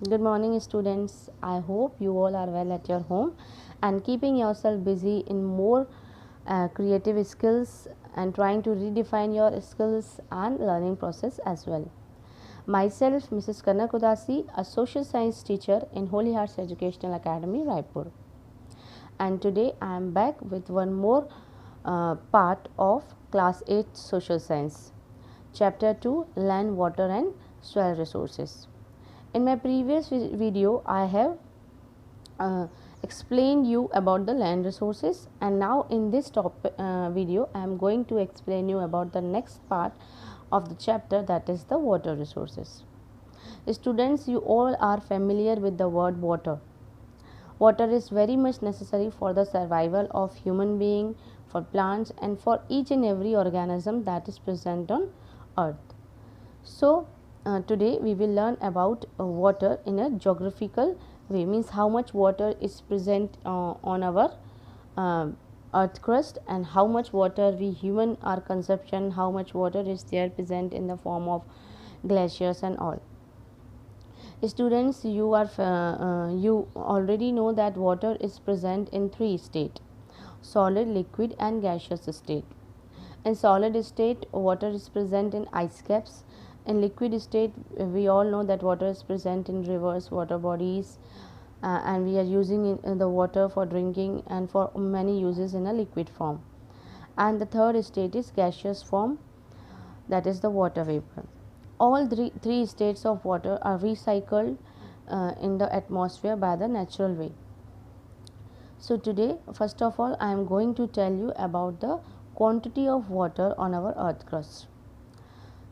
Good morning, students. I hope you all are well at your home and keeping yourself busy in more creative skills and trying to redefine your skills and learning process as well. Myself, Mrs. Kanak Udasi, a social science teacher in Holy Hearts Educational Academy, Raipur. And today I am back with one more part of Class 8 Social Science, Chapter 2 Land, Water and Soil Resources. In my previous video, I have explained you about the land resources, and now in this video I am going to explain you about the next part of the chapter, that is the water resources. Students, you all are familiar with the word water. Water is very much necessary for the survival of human being, for plants and for each and every organism that is present on earth. So today we will learn about water in a geographical way, means how much water is present on our uh, earth crust and how much water we human are consumption, how much water is there present in the form of glaciers and all. Students, you already know that water is present in three states: solid, liquid and gaseous state. In solid state, water is present in ice caps. In liquid state, we all know that water is present in rivers, water bodies, and we are using the water for drinking and for many uses in a liquid form. And the third state is gaseous form, that is the water vapor. All three states of water are recycled in the atmosphere by the natural way. So today, first of all, I am going to tell you about the quantity of water on our earth crust.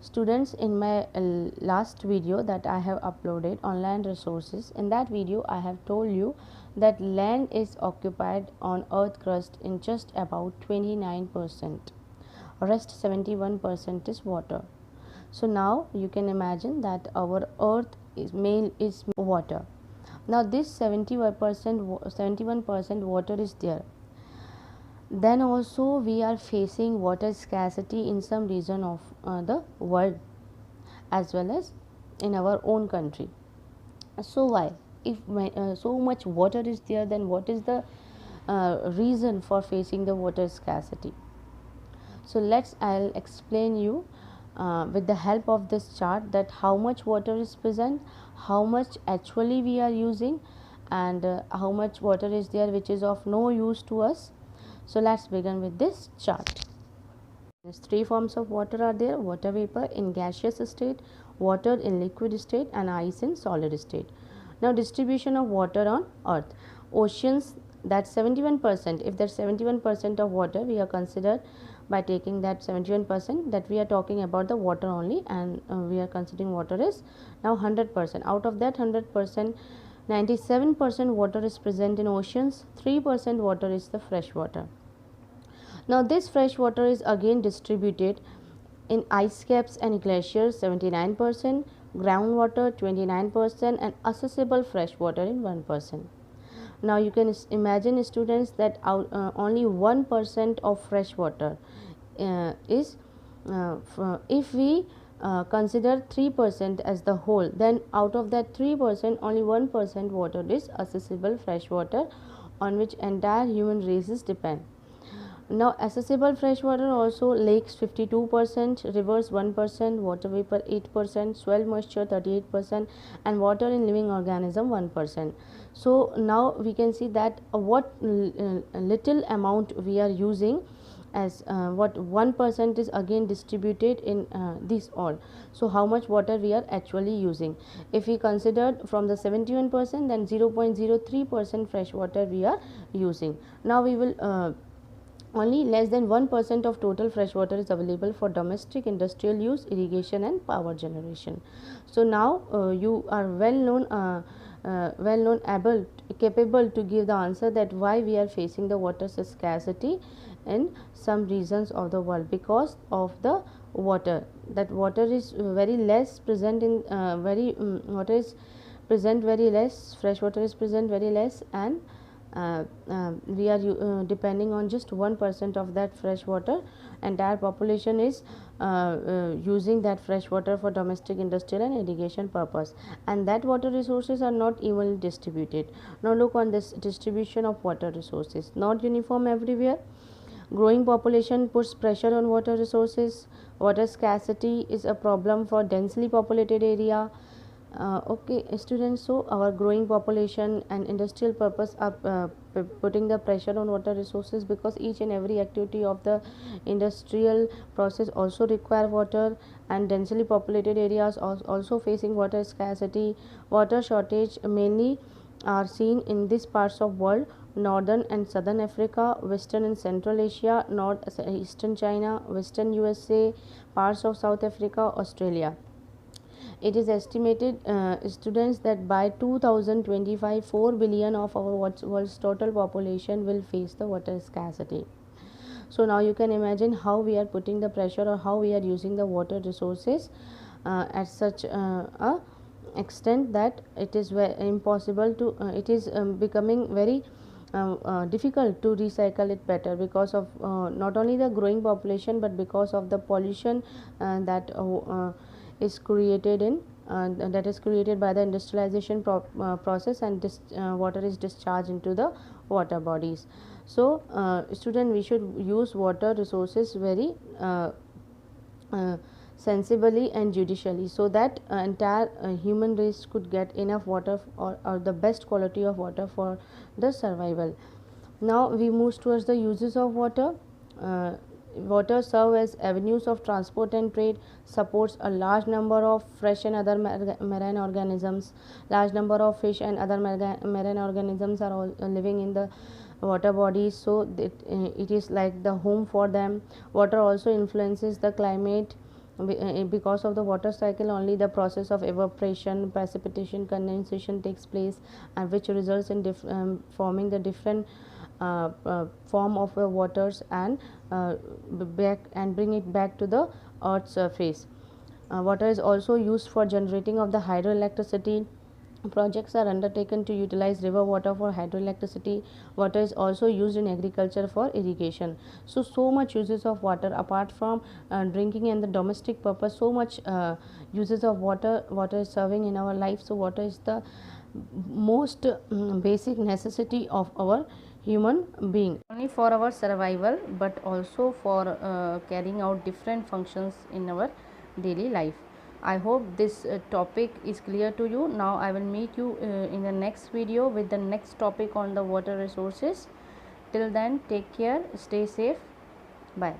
Students, in my last video that I have uploaded on land resources, in that video I have told you that land is occupied on earth crust in just about 29%. Rest 71% is water. So now you can imagine that our earth is water. Now this 71% water is there. Then also we are facing water scarcity in some region of the world as well as in our own country. So why, if so much water is there, then what is the reason for facing the water scarcity? So I'll explain you with the help of this chart that how much water is present, how much actually we are using, and how much water is there which is of no use to us. So let's begin with this chart. There's three forms of water are there: water vapor in gaseous state, water in liquid state and ice in solid state. Now distribution of water on earth. Oceans, that's 71%. If there's 71% of water, we are considered by taking that 71%, that we are talking about the water only, and we are considering water is now 100%. Out of that 100%, 97% water is present in oceans, 3% water is the fresh water. Now this fresh water is again distributed in ice caps and glaciers 79%, groundwater 29% and accessible fresh water in 1%. Now you can imagine, students, that only 1% of fresh water is if we consider 3% as the whole, then out of that 3%, only 1% water is accessible fresh water on which entire human races depend. Now accessible fresh water also: lakes 52%, rivers 1%, water vapor 8%, soil moisture 38% and water in living organism 1%. So now we can see that what little amount we are using, as what 1% is again distributed in this all. So how much water we are actually using? If we consider from the 71%, then 0.03% fresh water we are using. Now we will only less than 1% of total fresh water is available for domestic, industrial use, irrigation and power generation. So now you are capable to give the answer that why we are facing the water scarcity in some regions of the world, because of the water. That water is very less present in water is present very less, fresh water is present very less, and we are depending on just 1% of that fresh water. Entire population is using that fresh water for domestic, industrial and irrigation purpose, and that water resources are not evenly distributed. Now look on this distribution of water resources, not uniform everywhere. Growing population puts pressure on water resources. Water scarcity is a problem for densely populated area. Okay, students, so our growing population and industrial purpose are putting the pressure on water resources, because each and every activity of the industrial process also require water, and densely populated areas are also facing water scarcity. Water shortage mainly are seen in these parts of world: northern and southern Africa, western and central Asia, north eastern China, western USA, parts of South Africa, Australia. It is estimated, students, that by 2025 4 billion of our world's total population will face the water scarcity. So now you can imagine how we are putting the pressure, or how we are using the water resources at such a extent that it is impossible to it is becoming very difficult to recycle it better, because of not only the growing population, but because of the pollution that is created in that is created by the industrialization process, and this water is discharged into the water bodies. So student, we should use water resources very uh, sensibly and judicially, so that entire human race could get enough water, or the best quality of water for the survival. Now we move towards the uses of water. uh, Water serve as avenues of transport and trade, supports a large number of fresh and other marine organisms. Large number of fish and other marine organisms are all living in the water bodies, so that it is like the home for them. Water also influences the climate. Because of the water cycle only, the process of evaporation, precipitation, condensation takes place, and which results in forming the different form of waters, and back and bring it back to the earth's surface. Water is also used for generating of the hydroelectricity. Projects are undertaken to utilize river water for hydroelectricity. Water is also used in agriculture for irrigation. So much uses of water, apart from drinking and the domestic purpose. So much uses of water is serving in our life. So water is the most basic necessity of our human being, only for our survival, but also for carrying out different functions in our daily life. I hope this topic is clear to you. Now I will meet you in the next video with the next topic on the water resources. Till then, take care, stay safe, bye.